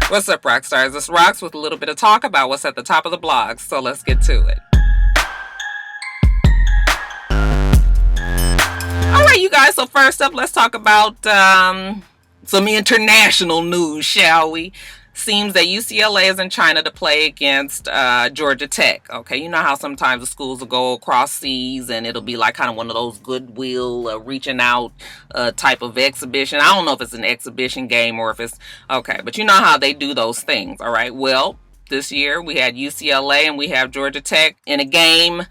What's up, rock stars? This rocks with a little bit of talk about what's at the top of the blogs. So let's get to it. All right, you guys. So first up, let's talk about some international news, shall we? Seems that UCLA is in China to play against Georgia Tech. Okay, you know how sometimes the schools will go across seas and it'll be like kind of one of those goodwill, reaching out type of exhibition. I don't know if it's an exhibition game or if it's okay, but you know how they do those things. All right, well, this year we had UCLA and we have Georgia Tech in a game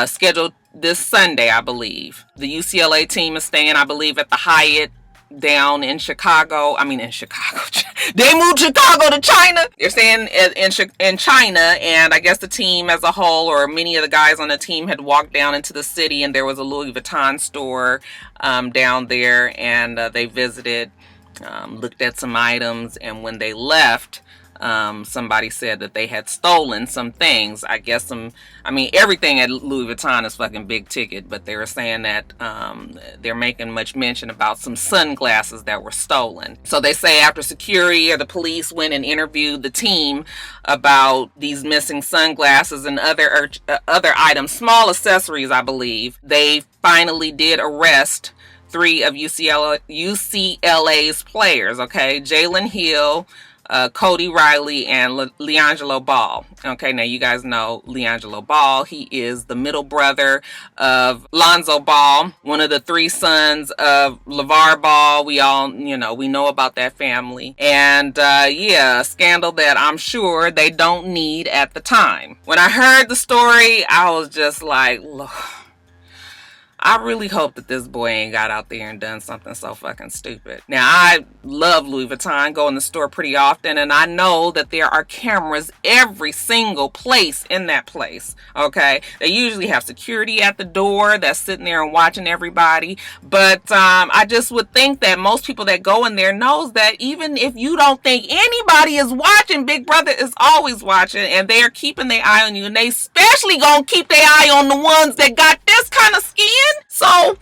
scheduled this Sunday, I believe. The UCLA team is staying, I believe, at the Hyatt down in Chicago. They moved Chicago to China. They're staying in China, and I guess the team as a whole, or many of the guys on the team, had walked down into the city, and there was a Louis Vuitton store down there, and they visited, looked at some items, and when they left, somebody said that they had stolen some things. I guess everything at Louis Vuitton is fucking big ticket, but they were saying that they're making much mention about some sunglasses that were stolen. So they say after security or the police went and interviewed the team about these missing sunglasses and other items, small accessories, I believe, they finally did arrest 3 of UCLA's players. Okay, Jalen Hill, Cody Riley, and LiAngelo Ball. Okay, now you guys know LiAngelo Ball. He is the middle brother of Lonzo Ball, one of the 3 sons of LeVar Ball. We all, we know about that family. And a scandal that I'm sure they don't need at the time. When I heard the story, I was just like, look, I really hope that this boy ain't got out there and done something so fucking stupid. Now, I love Louis Vuitton, go in the store pretty often, and I know that there are cameras every single place in that place, okay? They usually have security at the door that's sitting there and watching everybody, but I just would think that most people that go in there knows that even if you don't think anybody is watching, Big Brother is always watching, and they are keeping their eye on you, and they especially gonna keep their eye on the ones that got this kind of skin. So,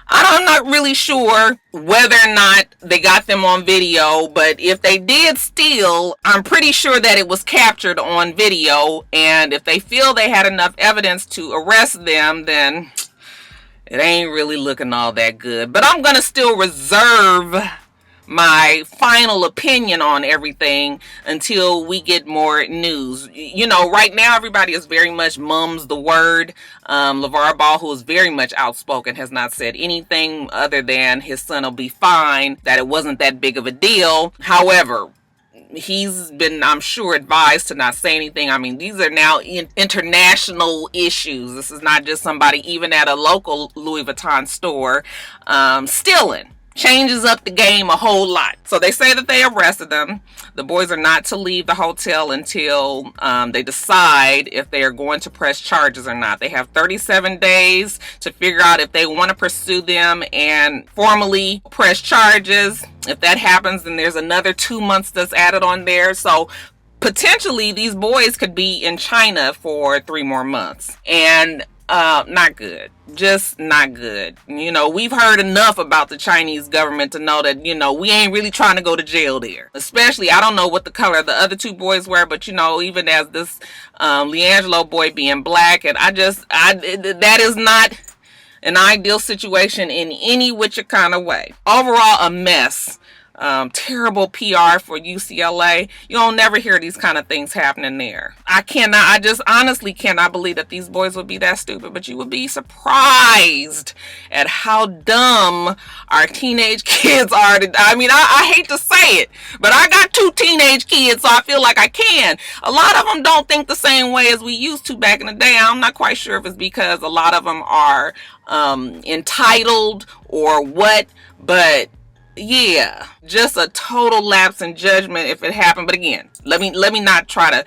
I'm not really sure whether or not they got them on video, but if they did steal, I'm pretty sure that it was captured on video, and if they feel they had enough evidence to arrest them, then it ain't really looking all that good. But I'm gonna still reserve my final opinion on everything until we get more news. Right now everybody is very much mums the word. LeVar Ball, who is very much outspoken, has not said anything other than his son will be fine, that it wasn't that big of a deal. However, he's been, I'm sure, advised to not say anything. These are now international issues. This is not just somebody even at a local Louis Vuitton store stealing. Changes up the game a whole lot. So they say that they arrested them. The boys are not to leave the hotel until they decide if they are going to press charges or not. They have 37 days to figure out if they want to pursue them and formally press charges. If that happens, then there's another 2 months that's added on there. So potentially these boys could be in China for 3 more months. And not good. Just not good. We've heard enough about the Chinese government to know that, we ain't really trying to go to jail there. Especially, I don't know what the color of the other 2 boys were, but even as this LiAngelo boy being black, and that is not an ideal situation in any which kind of way. Overall, a mess. Terrible PR for UCLA. You don't never hear these kind of things happening there. I just honestly cannot believe that these boys would be that stupid, but you would be surprised at how dumb our teenage kids are. I hate to say it, but I got 2 teenage kids, so I feel like I can. A lot of them don't think the same way as we used to back in the day. I'm not quite sure if it's because a lot of them are entitled or what, but yeah, just a total lapse in judgment if it happened. But again, let me not try to,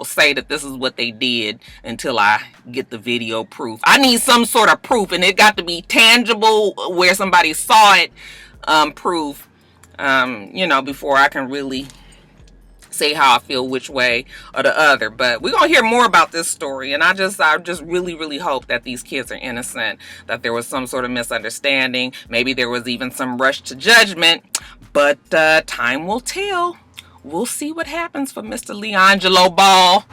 say that this is what they did until I get the video proof. I need some sort of proof, and it got to be tangible where somebody saw it, proof, before I can really say how I feel which way or the other. But we're gonna hear more about this story, and I just really hope that these kids are innocent, that there was some sort of misunderstanding, maybe there was even some rush to judgment. But time will tell. We'll see what happens for Mr. LiAngelo Ball.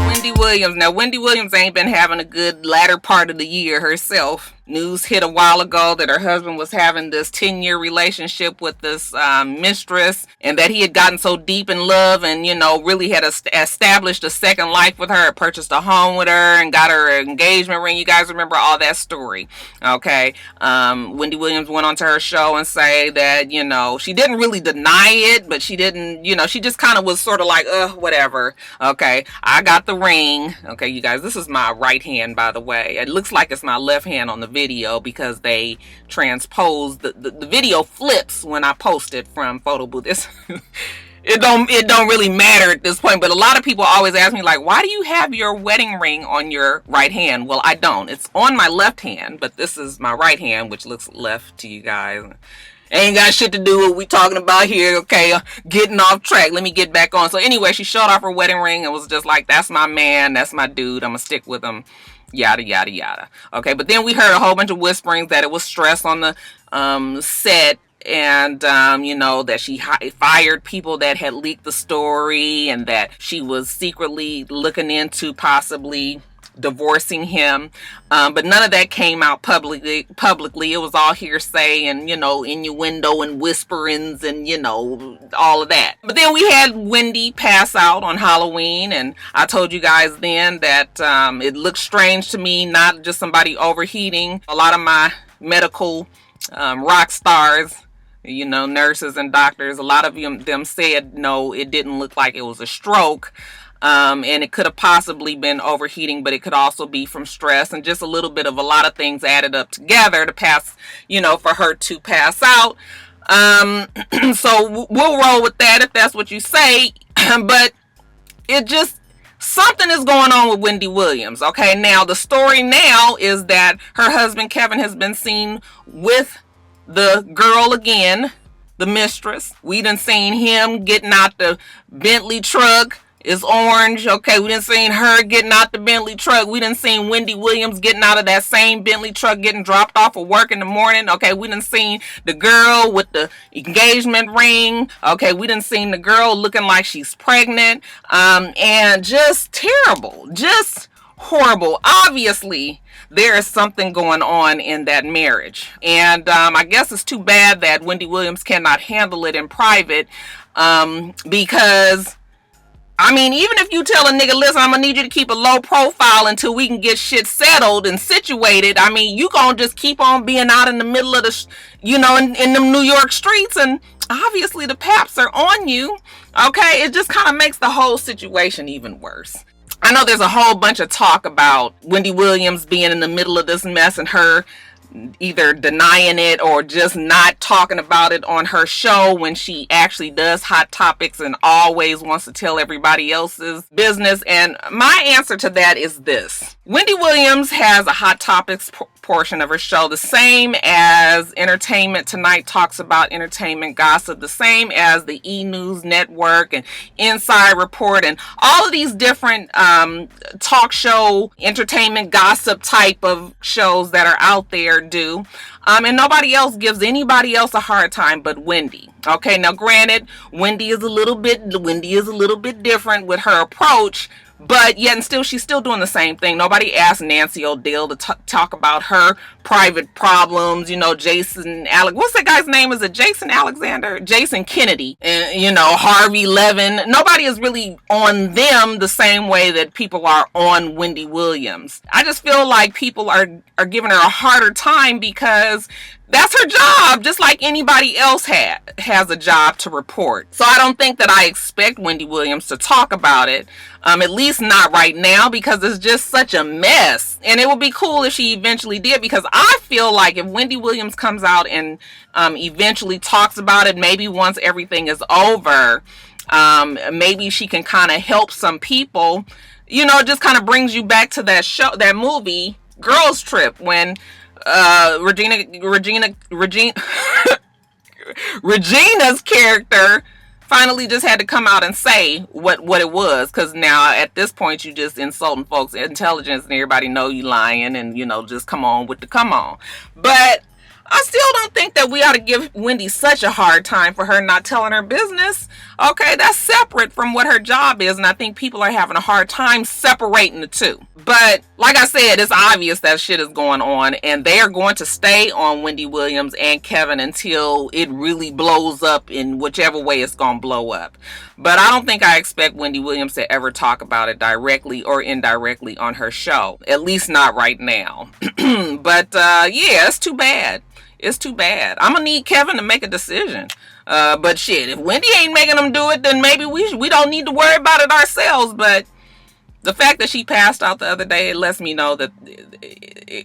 Wendy Williams. Now, Wendy Williams ain't been having a good latter part of the year herself. News hit a while ago that her husband was having this 10-year relationship with this mistress, and that he had gotten so deep in love and, you know, really had established a second life with her, purchased a home with her, and got her an engagement ring. You guys remember all that story, okay? Wendy Williams went onto her show and say that, you know, she didn't really deny it, but she didn't, you know, she just kind of was sort of like, whatever, okay? I got the ring, okay, you guys, this is my right hand, by the way. It looks like it's my left hand on the video because they transposed the video flips when I post it from photo booth. It don't really matter at this point, but a lot of people always ask me, like, why do you have your wedding ring on your right hand? Well, I don't. It's on my left hand, but this is my right hand, which looks left to you guys. Ain't got shit to do with what we talking about here, okay? Getting off track. Let me get back on. So anyway, she showed off her wedding ring and was just like, that's my man, that's my dude, I'm gonna stick with him. Yada, yada, yada. Okay, but then we heard a whole bunch of whisperings that it was stress on the set, and, you know, that she fired people that had leaked the story, and that she was secretly looking into possibly divorcing him. But none of that came out publicly. It was all hearsay and, you know, innuendo and whisperings and, you know, all of that. But then we had Wendy pass out on Halloween, and I told you guys then that it looked strange to me, not just somebody overheating. A lot of my medical rock stars, you know, nurses and doctors, a lot of them said no, it didn't look like it was a stroke. And it could have possibly been overheating, but it could also be from stress and just a little bit of a lot of things added up together to pass, you know, for her to pass out. So we'll roll with that if that's what you say. But it just, something is going on with Wendy Williams. Okay, now the story now is that her husband Kevin has been seen with the girl again, the mistress. We done seen him getting out the Bentley truck. It's orange. Okay, we done seen her getting out the Bentley truck. We done seen Wendy Williams getting out of that same Bentley truck, getting dropped off of work in the morning. Okay, we done seen the girl with the engagement ring. Okay, we done seen the girl looking like she's pregnant. And just terrible. Just horrible. Obviously, there is something going on in that marriage. And I guess it's too bad that Wendy Williams cannot handle it in private, because I mean, even if you tell a nigga, listen, I'm gonna need you to keep a low profile until we can get shit settled and situated. I mean, you gonna just keep on being out in the middle of the, you know, in them New York streets, and obviously the paps are on you. Okay, it just kind of makes the whole situation even worse. I know there's a whole bunch of talk about Wendy Williams being in the middle of this mess and her either denying it or just not talking about it on her show when she actually does Hot Topics and always wants to tell everybody else's business. And my answer to that is this. Wendy Williams has a Hot Topics portion of her show, the same as Entertainment Tonight talks about entertainment gossip, the same as the E! News Network and Inside Report and all of these different talk show entertainment gossip type of shows that are out there do. And nobody else gives anybody else a hard time but Wendy. Okay, now granted, Wendy is a little bit different with her approach, but yet and still, she's still doing the same thing. Nobody asked Nancy O'Dell to talk about her private problems. You know, what's that guy's name? Is it Jason Alexander? Jason Kennedy. And, you know, Harvey Levin. Nobody is really on them the same way that people are on Wendy Williams. I just feel like people are giving her a harder time because that's her job, just like anybody else has a job to report. So I don't think that I expect Wendy Williams to talk about it, at least not right now, because it's just such a mess. And it would be cool if she eventually did, because I feel like if Wendy Williams comes out and eventually talks about it, maybe once everything is over, maybe she can kind of help some people. You know, it just kind of brings you back to that movie, Girls Trip, when Regina's character finally just had to come out and say what it was, because now at this point you just insulting folks' intelligence and everybody know you lying, and you know, just come on with the come on. But I still don't think that we ought to give Wendy such a hard time for her not telling her business. Okay, that's separate from what her job is, and I think people are having a hard time separating the two. But like I said, it's obvious that shit is going on, and they are going to stay on Wendy Williams and Kevin until it really blows up in whichever way it's going to blow up. But I don't think I expect Wendy Williams to ever talk about it directly or indirectly on her show, at least not right now. But yeah, it's too bad. It's too bad. I'm gonna need Kevin to make a decision. But shit, if Wendy ain't making them do it, then maybe we don't need to worry about it ourselves. But the fact that she passed out the other day, it lets me know that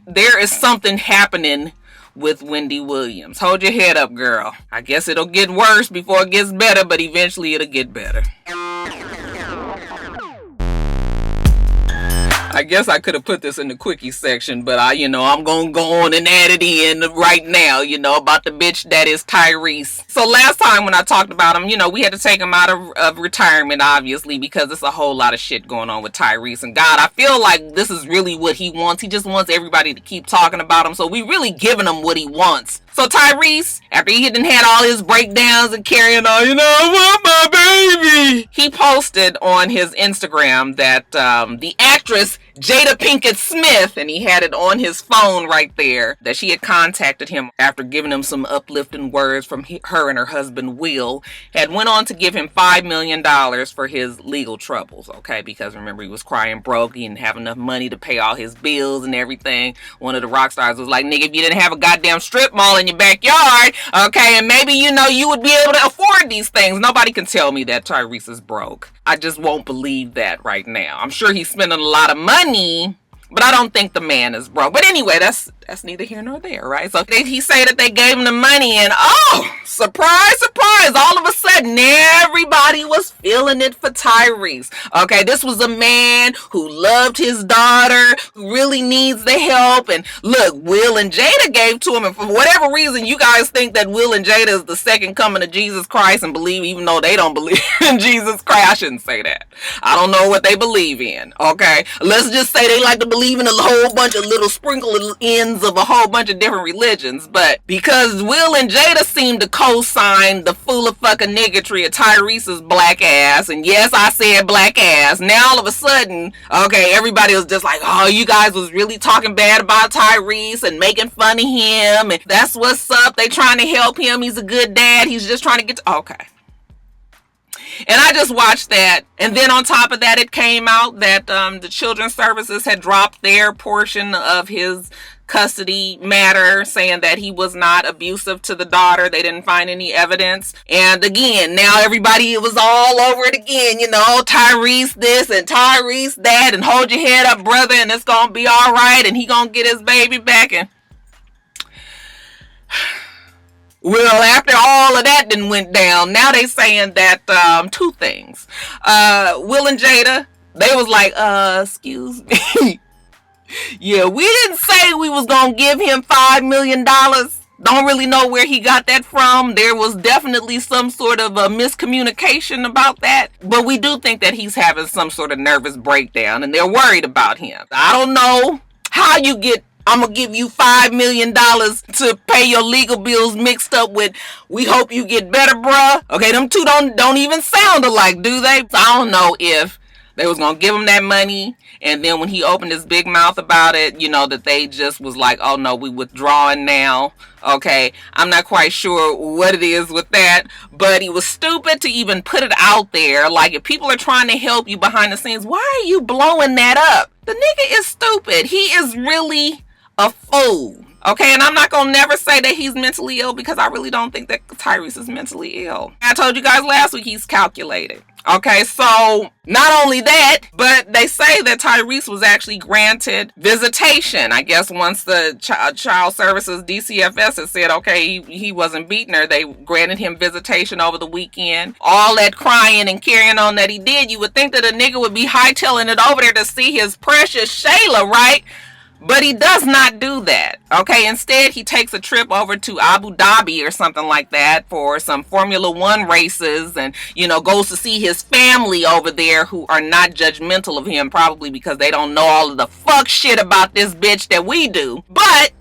there is something happening with Wendy Williams. Hold your head up, girl. I guess it'll get worse before it gets better, but eventually it'll get better. I guess I could have put this in the quickie section, but I'm going to go on and add it in right now, about the bitch that is Tyrese. So last time when I talked about him, we had to take him out of retirement, obviously, because there's a whole lot of shit going on with Tyrese. And God, I feel like this is really what he wants. He just wants everybody to keep talking about him. So we really giving him what he wants. So Tyrese, after he hadn't had all his breakdowns and carrying on, I want my baby. He posted on his Instagram that the actress Jada Pinkett Smith, and he had it on his phone right there, that she had contacted him after giving him some uplifting words from her and her husband Will, had went on to give him $5 million for his legal troubles, okay? Because remember, he was crying broke, he didn't have enough money to pay all his bills and everything. One of the rock stars was like, nigga, if you didn't have a goddamn strip mall in your backyard, okay, and maybe, you would be able to afford these things. Nobody can tell me that Tyrese is broke. I just won't believe that right now. I'm sure he's spending a lot of money, but I don't think the man is broke. But anyway, that's neither here nor there, right? So he say that they gave him the money, and oh, surprise, surprise, all of a sudden everybody was feeling it for Tyrese. Okay, this was a man who loved his daughter, who really needs the help. And look, Will and Jada gave to him, and for whatever reason you guys think that Will and Jada is the second coming of Jesus Christ and believe, even though they don't believe in Jesus Christ. I shouldn't say that. I don't know what they believe in. Okay, let's just say they like to believe in a whole bunch of little sprinkle ends of a whole bunch of different religions. But because Will and Jada seem to co-sign the full of fucking niggotry of Tyrese's black ass, and yes, I said black ass, now all of a sudden, okay, everybody was just like, oh, you guys was really talking bad about Tyrese and making fun of him, and that's what's up. They trying to help him. He's a good dad. He's just trying to get to, okay. And I just watched that. And then on top of that, it came out that the Children's Services had dropped their portion of his custody matter, saying that he was not abusive to the daughter. They didn't find any evidence. And again, now everybody was all over it again. Tyrese this and Tyrese that, and hold your head up, brother, and it's going to be all right, and he going to get his baby back. And well, after all of that then went down, now they saying that two things. Will and Jada, they was like, excuse me. Yeah, we didn't say we was gonna give him $5 million. Don't really know where he got that from. There was definitely some sort of a miscommunication about that. But we do think that he's having some sort of nervous breakdown, and they're worried about him. I don't know how you get, I'm going to give you $5 million to pay your legal bills mixed up with, we hope you get better, bruh. Okay, them two don't even sound alike, do they? So I don't know if they was going to give him that money, and then when he opened his big mouth about it, that they just was like, oh no, we withdrawing now. Okay, I'm not quite sure what it is with that, but he was stupid to even put it out there. Like, if people are trying to help you behind the scenes, why are you blowing that up? The nigga is stupid. He is really a fool. Okay, and I'm not gonna never say that he's mentally ill, because I really don't think that Tyrese is mentally ill. I told you guys last week he's calculated. Okay, so not only that, but they say that Tyrese was actually granted visitation. I guess once the Child Services DCFS has said, okay, he wasn't beating her, they granted him visitation over the weekend. All that crying and carrying on that he did, you would think that a nigga would be hightailing it over there to see his precious Shayla, right? But he does not do that, okay? Instead, he takes a trip over to Abu Dhabi or something like that for some Formula One races, and, goes to see his family over there, who are not judgmental of him, probably because they don't know all of the fuck shit about this bitch that we do. But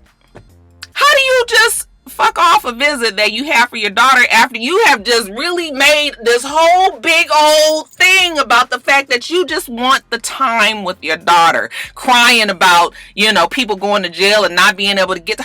how do you just fuck off a visit that you have for your daughter after you have just really made this whole big old thing about the fact that you just want the time with your daughter, crying about, you know, people going to jail and not being able to get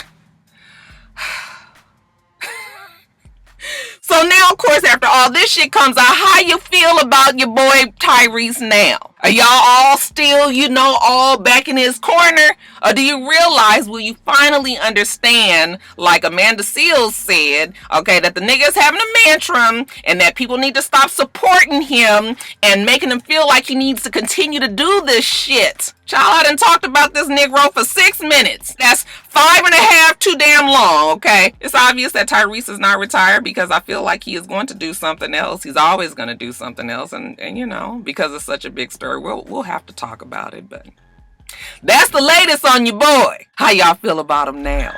So now, of course, after all this shit comes out, how you feel about your boy Tyrese now? Are y'all all still, you know, all back in his corner? Or do you realize, will you finally understand, like Amanda Seales said, okay, that the nigga is having a tantrum and that people need to stop supporting him and making him feel like he needs to continue to do this shit? Child, I done talked about this Negro for 6 minutes. That's 5.5 too damn long, okay? It's obvious that Tyrese is not retired because I feel like he is going to do something else. He's always going to do something else. And you know, because it's such a big story, we'll have to talk about it. But that's the latest on your boy. How y'all feel about him now?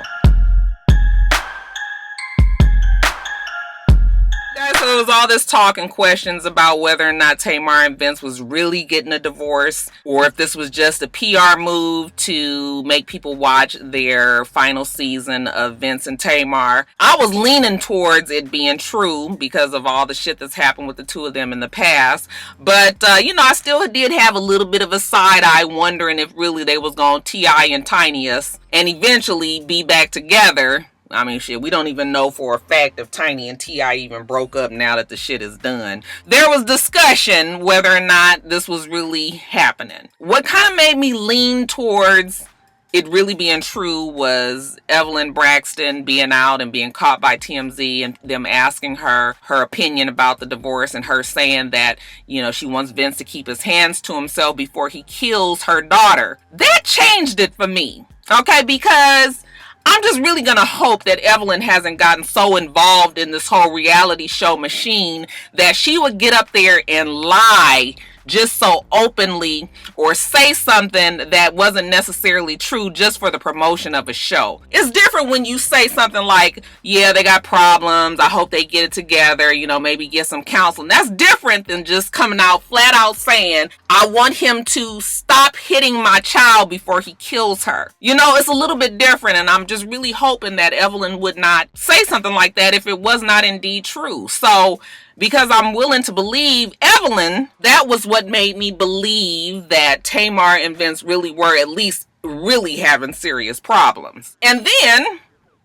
So there was all this talk and questions about whether or not Tamar and Vince was really getting a divorce, or if this was just a PR move to make people watch their final season of Vince and Tamar. I was leaning towards it being true because of all the shit that's happened with the two of them in the past. But, you know, I still did have a little bit of a side eye wondering if really they was going to T.I. and Tiny us and eventually be back together. I mean, shit, we don't even know for a fact if Tiny and T.I. even broke up now that the shit is done. There was discussion whether or not this was really happening. What kind of made me lean towards it really being true was Evelyn Braxton being out and being caught by TMZ and them asking her opinion about the divorce and her saying that, you know, she wants Vince to keep his hands to himself before he kills her daughter. That changed it for me, okay, because I'm just really going to hope that Evelyn hasn't gotten so involved in this whole reality show machine that she would get up there and lie just so openly or say something that wasn't necessarily true just for the promotion of a show. It's different when you say something like, yeah, they got problems, I hope they get it together, you know, maybe get some counseling. That's different than just coming out flat out saying, I want him to stop hitting my child before he kills her. You know, it's a little bit different, and I'm just really hoping that Evelyn would not say something like that if it was not indeed true. So, because I'm willing to believe Evelyn, that was what made me believe that Tamar and Vince really were at least really having serious problems. And then,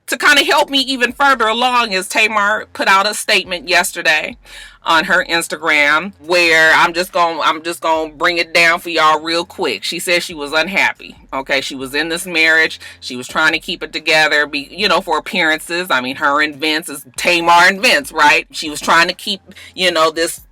to kind of help me even further along, is Tamar put out a statement yesterday on her Instagram where I'm just gonna bring it down for y'all real quick. She said she was unhappy. Okay, she was in this marriage. She was trying to keep it together, you know, for appearances. I mean, her and Vince is Tamar and Vince, right? She was trying to keep, you know, this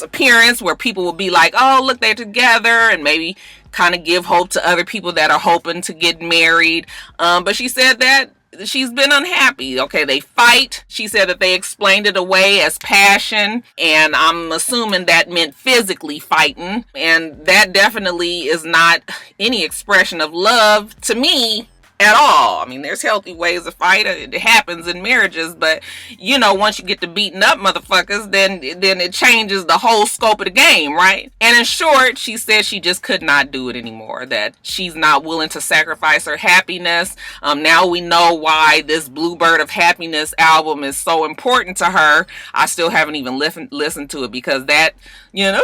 appearance where people will be like, oh, look, they're together, and maybe kind of give hope to other people that are hoping to get married. But she said that she's been unhappy. Okay, they fight. She said that they explained it away as passion, and I'm assuming that meant physically fighting, and that definitely is not any expression of love to me at all. I mean, there's healthy ways to fight. It happens in marriages, but you know, once you get to beating up motherfuckers, then it changes the whole scope of the game, right? And in short, she said she just could not do it anymore, that she's not willing to sacrifice her happiness. Now we know why this Bluebird of Happiness album is so important to her. I still haven't even listened to it because that, you know,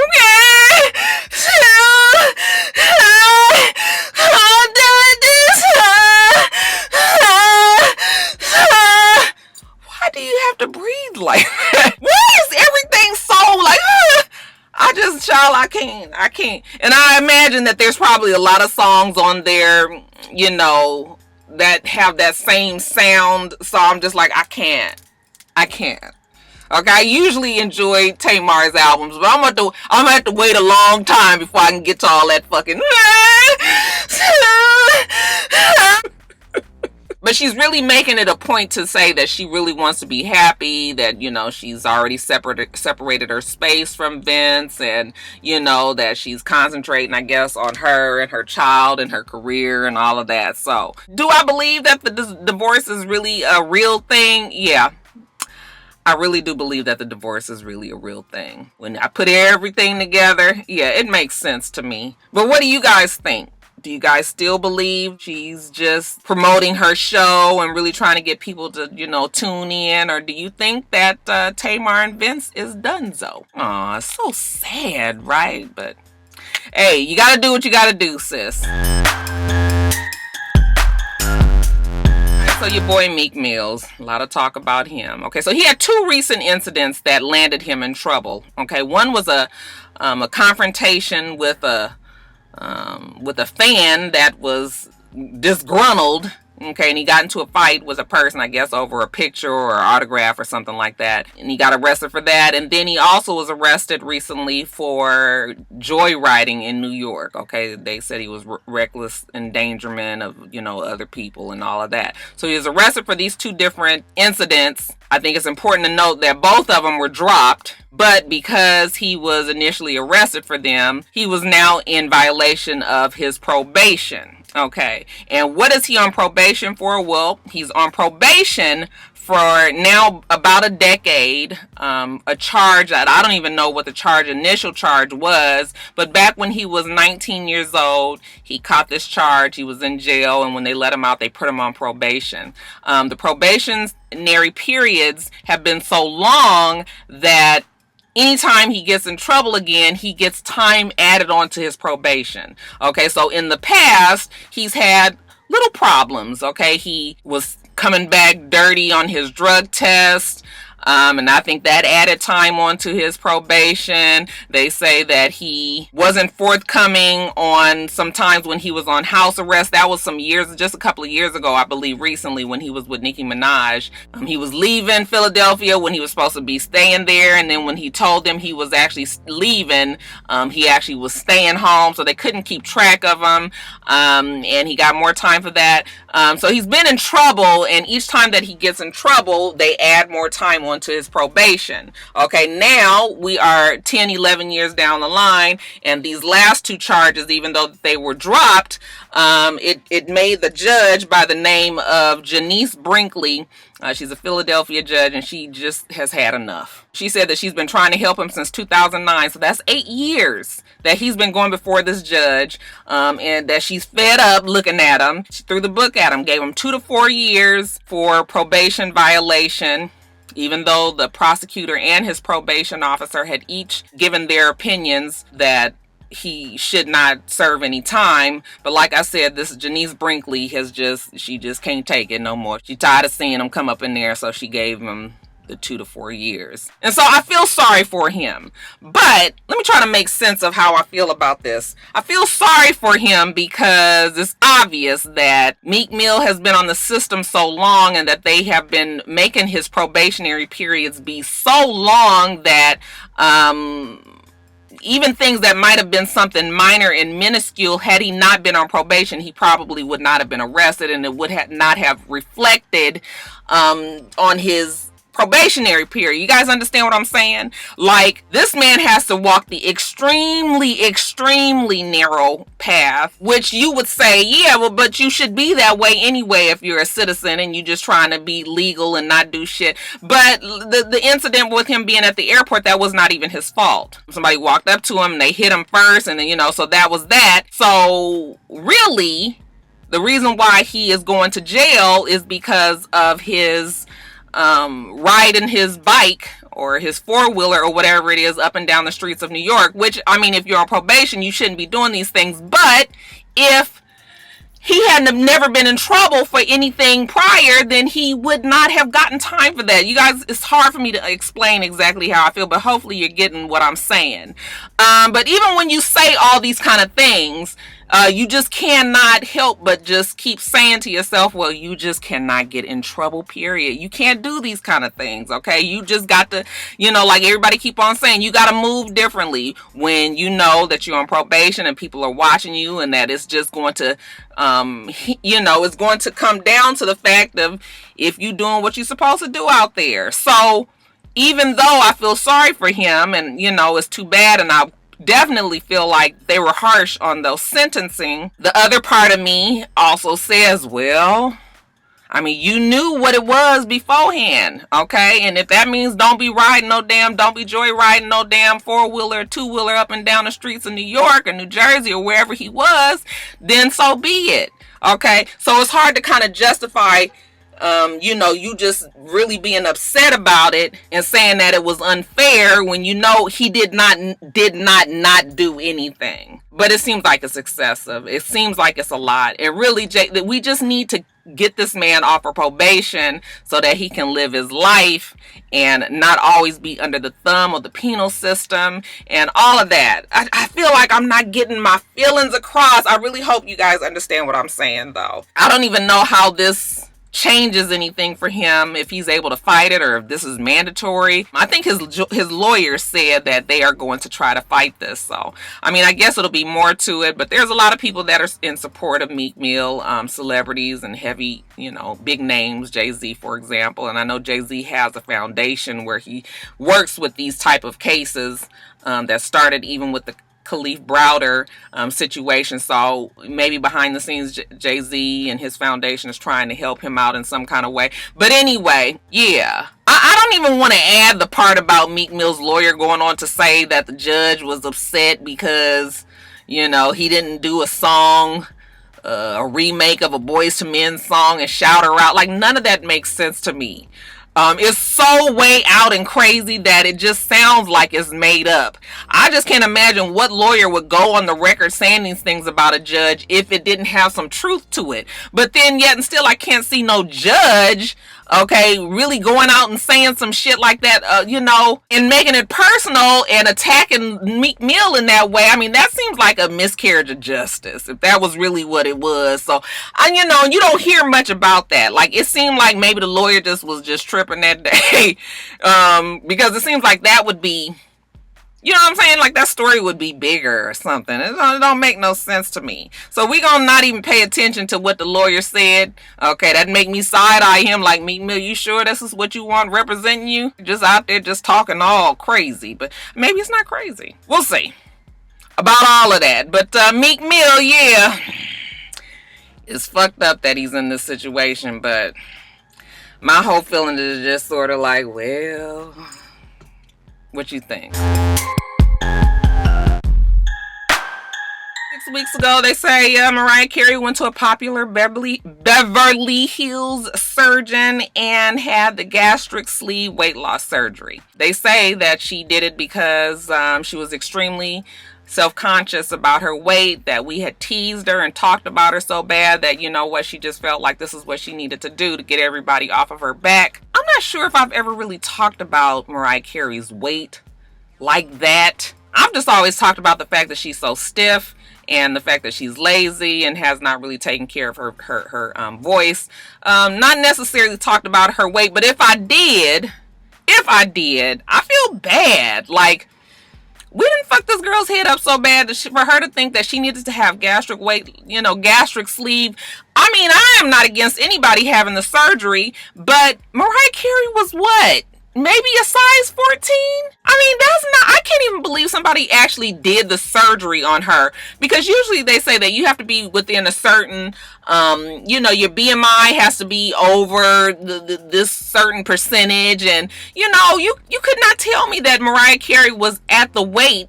why do you have to breathe like that? Why is everything so like, I can't. And I imagine that there's probably a lot of songs on there, you know, that have that same sound. So I'm just like, I can't. Okay, I usually enjoy Tamar's albums, but I'm gonna have to wait a long time before I can get to all that fucking. But she's really making it a point to say that she really wants to be happy, that, you know, she's already separated her space from Vince, and, you know, that she's concentrating, I guess, on her and her child and her career and all of that. So, do I believe that the divorce is really a real thing? Yeah. I really do believe that the divorce is really a real thing. When I put everything together, yeah, it makes sense to me. But what do you guys think? Do you guys still believe she's just promoting her show and really trying to get people to, tune in? Or do you think that Tamar and Vince is donezo? Aw, it's so sad, right? But hey, you gotta do what you gotta do, sis. So your boy Meek Mill, a lot of talk about him. Okay, so he had 2 recent incidents that landed him in trouble. Okay, one was a confrontation with a fan that was disgruntled. Okay, and he got into a fight with a person, I guess, over a picture or autograph or something like that. And he got arrested for that. And then he also was arrested recently for joyriding in New York. Okay, they said he was reckless endangerment of, other people and all of that. So he was arrested for these 2 different incidents. I think it's important to note that both of them were dropped. But because he was initially arrested for them, he was now in violation of his probation. Okay, and what is he on probation for? Well, he's on probation for now about a decade, a charge that I don't even know what the initial charge was, but back when he was 19 years old, he caught this charge. He was in jail, and when they let him out, they put him on probation. The probationary periods have been so long that anytime he gets in trouble again, he gets time added on to his probation. Okay, so in the past, he's had little problems. Okay, he was coming back dirty on his drug test. And I think that added time onto his probation. They say that he wasn't forthcoming on sometimes when he was on house arrest. That was just a couple of years ago, I believe, recently when he was with Nicki Minaj. He was leaving Philadelphia when he was supposed to be staying there. And then when he told them he was actually leaving, he actually was staying home. So they couldn't keep track of him. And he got more time for that. So he's been in trouble. And each time that he gets in trouble, they add more time onto his probation. Okay, now we are 10-11 years down the line, and these last 2 charges, even though they were dropped, it made the judge by the name of Janice Brinkley, she's a Philadelphia judge, and she just has had enough. She said that she's been trying to help him since 2009, so that's 8 years that he's been going before this judge, and that she's fed up looking at him. She threw the book at him, gave him 2 to 4 years for probation violation, even though the prosecutor and his probation officer had each given their opinions that he should not serve any time. But like I said, this Janice Brinkley she just can't take it no more. She tired of seeing him come up in there, so she gave him the 2 to 4 years. And so I feel sorry for him. But let me try to make sense of how I feel about this. I feel sorry for him because it's obvious that Meek Mill has been on the system so long, and that they have been making his probationary periods be so long that even things that might have been something minor and minuscule, had he not been on probation, he probably would not have been arrested, and it would not have reflected on his probationary period. You guys understand what I'm saying? Like, this man has to walk the extremely, extremely narrow path, which you would say, yeah, well, but you should be that way anyway if you're a citizen and you're just trying to be legal and not do shit. But the incident with him being at the airport, that was not even his fault. Somebody walked up to him and they hit him first, and then, so that was that. So really, the reason why he is going to jail is because of his riding his bike or his 4-wheeler or whatever it is up and down the streets of New York, which, I mean, if you're on probation, you shouldn't be doing these things. But if he hadn't never been in trouble for anything prior, then he would not have gotten time for that. You guys, it's hard for me to explain exactly how I feel, but hopefully you're getting what I'm saying. But even when you say all these kind of things, you just cannot help but just keep saying to yourself, well, you just cannot get in trouble, period. You can't do these kind of things, okay? You just got to, like everybody keep on saying, you got to move differently when you know that you're on probation and people are watching you, and that it's just going to, it's going to come down to the fact of if you're doing what you're supposed to do out there. So even though I feel sorry for him, and, it's too bad, and I definitely feel like they were harsh on those sentencing, the other part of me also says, well, I mean, you knew what it was beforehand, okay? And if that means don't be joyriding no damn four-wheeler or two-wheeler up and down the streets of New York or New Jersey or wherever he was, then so be it, okay? So it's hard to kind of justify, you just really being upset about it and saying that it was unfair when you know he did not do anything. But it seems like it's excessive. It seems like it's a lot. And really, that we just need to get this man off of probation so that he can live his life and not always be under the thumb of the penal system and all of that. I feel like I'm not getting my feelings across. I really hope you guys understand what I'm saying, though. I don't even know how this changes anything for him, if he's able to fight it or if this is mandatory. I think his lawyer said that they are going to try to fight this. So, I mean, I guess it'll be more to it, but there's a lot of people that are in support of Meek Mill, celebrities and heavy, big names, Jay-Z, for example. And I know Jay-Z has a foundation where he works with these type of cases that started even with the Khalif Browder situation. So maybe behind the scenes, Jay-Z and his foundation is trying to help him out in some kind of way. But anyway, yeah. I don't even want to add the part about Meek Mill's lawyer going on to say that the judge was upset because, he didn't do a song, a remake of a Boyz II Men song and shout her out. Like, none of that makes sense to me. It's so way out and crazy that it just sounds like it's made up. I just can't imagine what lawyer would go on the record saying these things about a judge if it didn't have some truth to it. But then yet and still I can't see no judge, okay, really going out and saying some shit like that, and making it personal and attacking Meek Mill in that way. I mean, that seems like a miscarriage of justice, if that was really what it was. So, you don't hear much about that. Like, it seemed like maybe the lawyer was just tripping that day, because it seems like that would be, you know what I'm saying? Like, that story would be bigger or something. It don't make no sense to me. So we gonna not even pay attention to what the lawyer said. Okay, that make me side-eye him like, Meek Mill, you sure this is what you want representing you? Just out there just talking all crazy. But maybe it's not crazy. We'll see about all of that. But Meek Mill, yeah, it's fucked up that he's in this situation. But my whole feeling is just sort of like, well, what you think? 6 weeks ago, they say Mariah Carey went to a popular Beverly Hills surgeon and had the gastric sleeve weight loss surgery. They say that she did it because she was extremely self-conscious about her weight, that we had teased her and talked about her so bad that, she just felt like this is what she needed to do to get everybody off of her back. I'm not sure if I've ever really talked about Mariah Carey's weight like that. I've just always talked about the fact that she's so stiff and the fact that she's lazy and has not really taken care of her voice. Not necessarily talked about her weight, but if I did, I feel bad. Like, we didn't fuck this girl's head up so bad for her to think that she needed to have gastric sleeve. I mean, I am not against anybody having the surgery, but Mariah Carey was what? Maybe a size 14? I mean, I can't even believe somebody actually did the surgery on her, because usually they say that you have to be within a certain, your BMI has to be over this certain percentage. And, you could not tell me that Mariah Carey was at the weight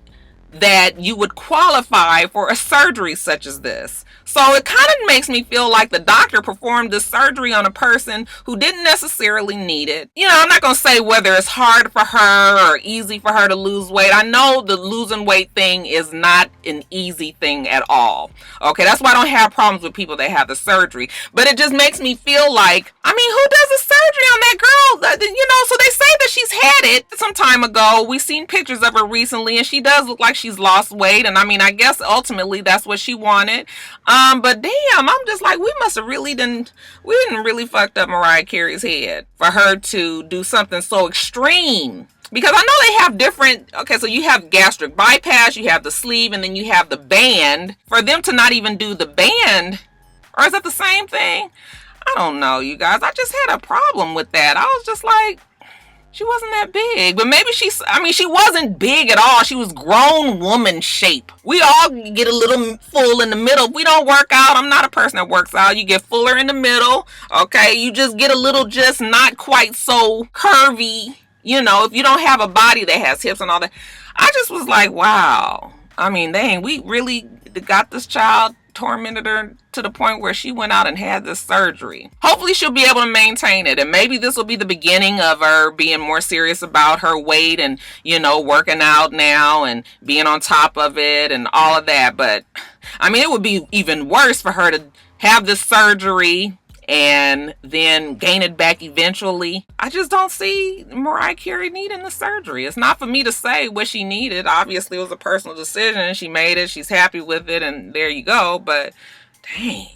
that you would qualify for a surgery such as this. So it kind of makes me feel like the doctor performed this surgery on a person who didn't necessarily need it. I'm not going to say whether it's hard for her or easy for her to lose weight. I know the losing weight thing is not an easy thing at all. Okay, that's why I don't have problems with people that have the surgery. But it just makes me feel like, who does a surgery on that girl? So they say that she's had it some time ago. We've seen pictures of her recently, and she does look like she's lost weight. And I guess ultimately that's what she wanted. But damn, I'm just like, we didn't really fucked up Mariah Carey's head for her to do something so extreme. Because I know they have different, so you have gastric bypass, you have the sleeve, and then you have the band. For them to not even do the band, or is that the same thing? I don't know, you guys. I just had a problem with that. I was just like, She wasn't that big, but maybe she wasn't big at all. She was grown woman shape. We all get a little full in the middle. If we don't work out, I'm not a person that works out. You get fuller in the middle, okay? You just get a little just not quite so curvy, you know, if you don't have a body that has hips and all that. I just was like, wow. I mean, dang, we really got this child, tormented her to the point where she went out and had this surgery. Hopefully she'll be able to maintain it, and maybe this will be the beginning of her being more serious about her weight and, you know, working out now and being on top of it and all of that. But I mean, it would be even worse for her to have this surgery and then gain it back eventually. I just don't see Mariah Carey needing the surgery. It's not for me to say what she needed. Obviously, it was a personal decision. She made it. She's happy with it, and there you go. But dang.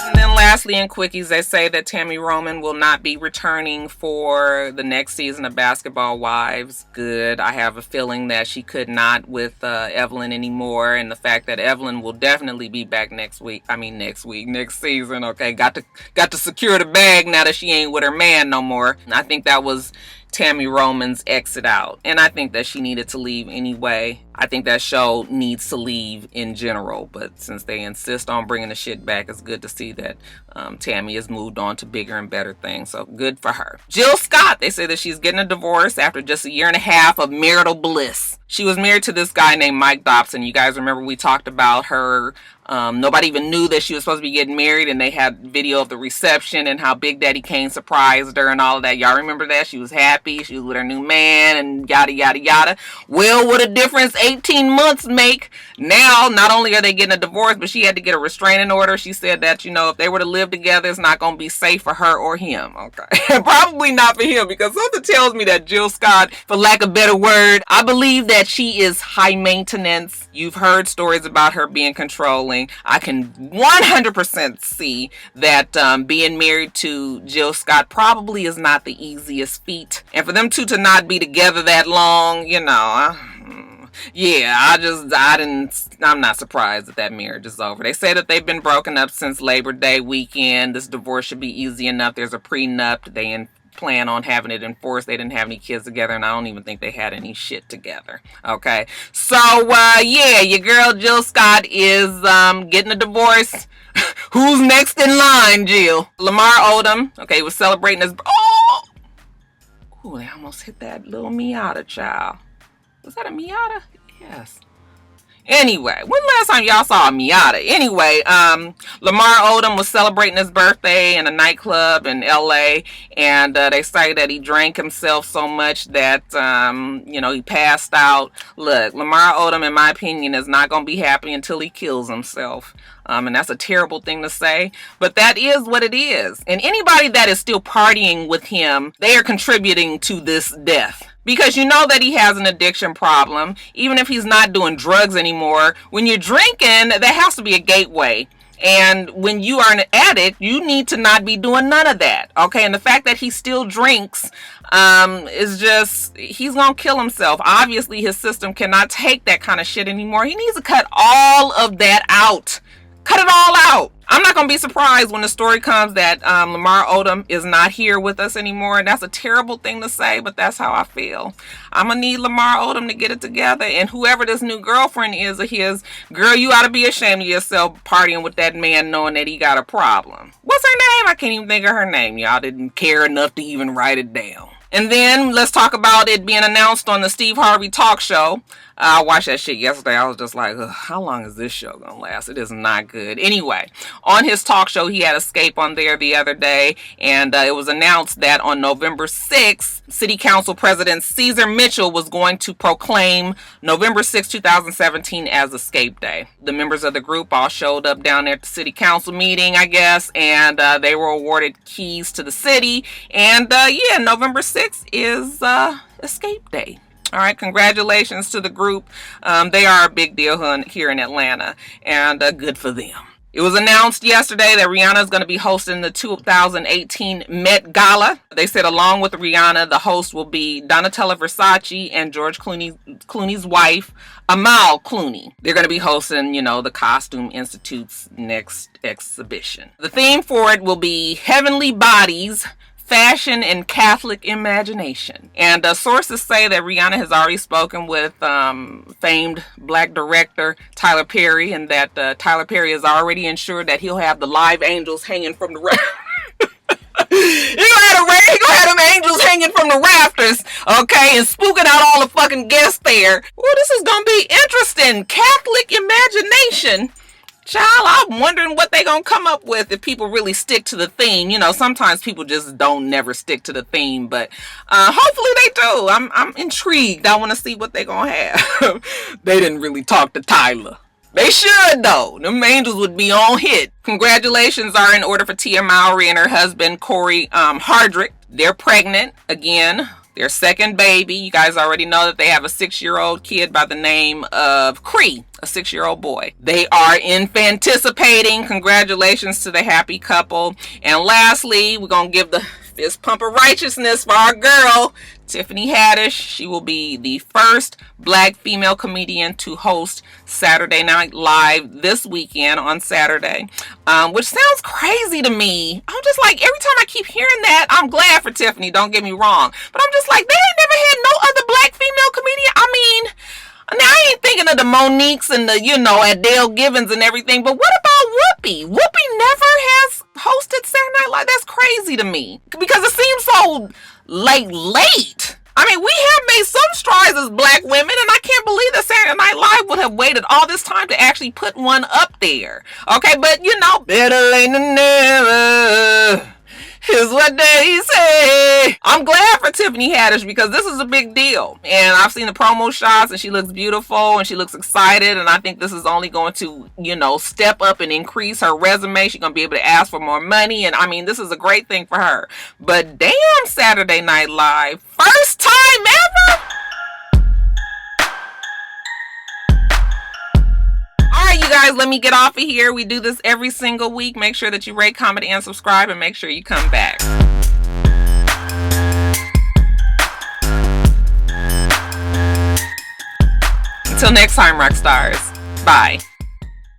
And then lastly, in Quickies, they say that Tami Roman will not be returning for the next season of Basketball Wives. Good. I have a feeling that she could not with Evelyn anymore, and the fact that Evelyn will definitely be back next season. Okay, got to secure the bag now that she ain't with her man no more. I think that was Tami Roman's exit out, and I think that she needed to leave anyway. I think that show needs to leave in general, but since they insist on bringing the shit back, it's good to see that Tami has moved on to bigger and better things, so good for her. Jill Scott, they say that she's getting a divorce after just a year and a half of marital bliss. She was married to this guy named Mike Dobson. You guys remember we talked about her. Nobody even knew that she was supposed to be getting married, and they had video of the reception and how Big Daddy Kane surprised her and all of that. Y'all remember that? She was happy. She was with her new man and yada, yada, yada. Well, what a difference 18 months make. Now, not only are they getting a divorce, but she had to get a restraining order. She said that, you know, if they were to live together, it's not going to be safe for her or him. Okay. Probably not for him, because something tells me that Jill Scott, for lack of a better word, I believe that she is high maintenance. You've heard stories about her being controlling. I can 100% see that being married to Jill Scott probably is not the easiest feat. And for them two to not be together that long, you know, I'm not surprised that marriage is over. They say that they've been broken up since Labor Day weekend. This divorce should be easy enough. There's a prenup. They plan on having it enforced. They didn't have any kids together, and I don't even think they had any shit together. Okay, so yeah, your girl Jill Scott is getting a divorce. Who's next in line, Jill? Lamar Odom, okay, was celebrating his they almost hit that little Miata child. Was that a Miata? Yes. Anyway, when last time y'all saw a Miata? Anyway, Lamar Odom was celebrating his birthday in a nightclub in LA, and they say that he drank himself so much that, you know, he passed out. Look, Lamar Odom, in my opinion, is not going to be happy until he kills himself. And that's a terrible thing to say, but that is what it is. And anybody that is still partying with him, they are contributing to this death. Because you know that he has an addiction problem. Even if he's not doing drugs anymore, when you're drinking, there has to be a gateway. And when you are an addict, you need to not be doing none of that. Okay, and the fact that he still drinks is just, he's gonna kill himself. Obviously, his system cannot take that kind of shit anymore. He needs to cut all of that out. Cut it all out. I'm not going to be surprised when the story comes that Lamar Odom is not here with us anymore. And that's a terrible thing to say, but that's how I feel. I'm going to need Lamar Odom to get it together. And whoever this new girlfriend is of his, girl, you ought to be ashamed of yourself partying with that man knowing that he got a problem. What's her name? I can't even think of her name. Y'all didn't care enough to even write it down. And then let's talk about it being announced on the Steve Harvey talk show. I watched that shit yesterday. I was just like, how long is this show gonna last? It is not good. Anyway, on his talk show, he had Escape on there the other day, and it was announced that on November 6th, City Council President Caesar Mitchell was going to proclaim November 6, 2017 as Escape Day. The members of the group all showed up down there at the City Council meeting, I guess, and they were awarded keys to the city. And yeah, November 6th is Escape Day. All right, congratulations to the group. They are a big deal here in Atlanta, and good for them. It was announced yesterday that Rihanna is going to be hosting the 2018 Met Gala. They said along with Rihanna, the host will be Donatella Versace and George Clooney's wife, Amal Clooney. They're going to be hosting, you know, the Costume Institute's next exhibition. The theme for it will be Heavenly Bodies, Fashion and Catholic Imagination. And sources say that Rihanna has already spoken with famed black director Tyler Perry, and that Tyler Perry has already ensured that he'll have the live angels hanging from the He gonna have them angels hanging from the rafters, okay, and spooking out all the fucking guests there. Well, this is gonna be interesting. Catholic imagination. Child, I'm wondering what they gonna come up with if people really stick to the theme. You know, sometimes people just don't never stick to the theme, but hopefully they do. I'm intrigued. I want to see what they gonna have. They didn't really talk to Tyler. They should, though. Them angels would be on hit. Congratulations are in order for Tia Mowry and her husband, Corey Hardrick. They're pregnant again. Their second baby. You guys already know that they have a 6-year-old kid by the name of Cree, a 6-year-old boy. They are infanticipating. Congratulations to the happy couple. And lastly, we're going to give the fist pump of righteousness for our girl, Tiffany Haddish. She will be the first black female comedian to host Saturday Night Live this weekend on Saturday, which sounds crazy to me. I'm just like, every time I keep hearing that, I'm glad for Tiffany, don't get me wrong. But I'm just like, they ain't never had no other black female comedian. I mean, now I ain't thinking of the Moniques and the, you know, Adele Givens and everything, but what about Whoopi? Whoopi never has hosted Saturday Night Live. That's crazy to me because it seems so late. I mean, we have made some strides as black women, and I can't believe that Saturday Night Live would have waited all this time to actually put one up there. Okay, but you know, better late than never. Here's what they say. I'm glad for Tiffany Haddish because this is a big deal. And I've seen the promo shots and she looks beautiful and she looks excited. And I think this is only going to, you know, step up and increase her resume. She's going to be able to ask for more money. And I mean, this is a great thing for her. But damn, Saturday Night Live. First time ever? Alright, you guys, let me get off of here. We do this every single week. Make sure that you rate, comment, and subscribe, and make sure you come back. Until next time, rock stars. Bye.